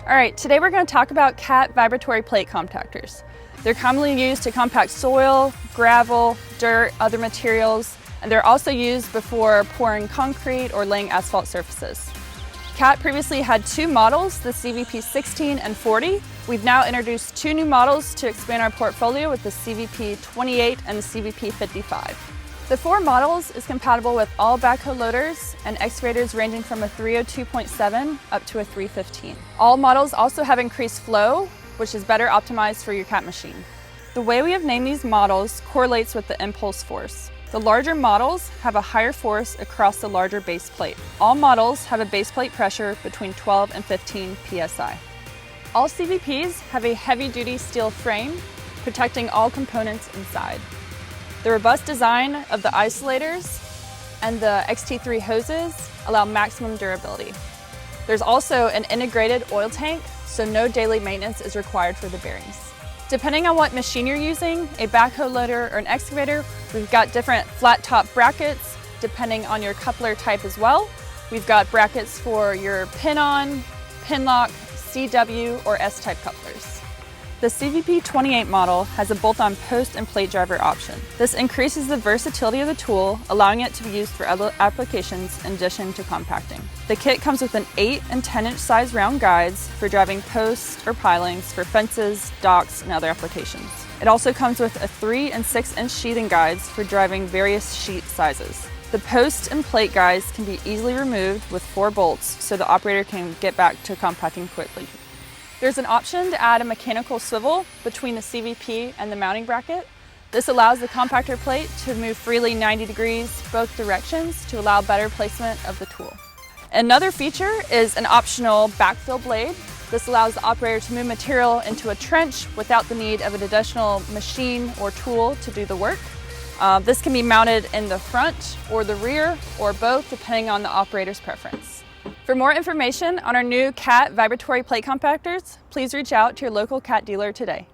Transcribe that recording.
All right, today we're going to talk about CAT vibratory plate compactors. They're commonly used to compact soil, gravel, dirt, other materials, and they're also used before pouring concrete or laying asphalt surfaces. CAT previously had two models, the CVP 16 and 40. We've now introduced two new models to expand our portfolio with the CVP 28 and the CVP 55. The four models is compatible with all backhoe loaders and excavators ranging from a 302.7 up to a 315. All models also have increased flow, which is better optimized for your CAT machine. The way we have named these models correlates with the impulse force. The larger models have a higher force across the larger base plate. All models have a base plate pressure between 12 and 15 psi. All CVPs have a heavy-duty steel frame protecting all components inside. The robust design of the isolators and the XT3 hoses allow maximum durability. There's also an integrated oil tank, so no daily maintenance is required for the bearings. Depending on what machine you're using, a backhoe loader or an excavator, we've got different flat top brackets depending on your coupler type as well. We've got brackets for your pin-on, pin-lock, CW, or S-type couplers. The CVP 28 model has a bolt-on post and plate driver option. This increases the versatility of the tool, allowing it to be used for other applications in addition to compacting. The kit comes with an 8 and 10-inch size round guides for driving posts or pilings for fences, docks, and other applications. It also comes with a 3 and 6-inch sheathing guides for driving various sheet sizes. The post and plate guides can be easily removed with 4 bolts so the operator can get back to compacting quickly. There's an option to add a mechanical swivel between the CVP and the mounting bracket. This allows the compactor plate to move freely 90 degrees both directions to allow better placement of the tool. Another feature is an optional backfill blade. This allows the operator to move material into a trench without the need of an additional machine or tool to do the work. This can be mounted in the front or the rear or both depending on the operator's preference. For more information on our new CAT vibratory plate compactors, please reach out to your local CAT dealer today.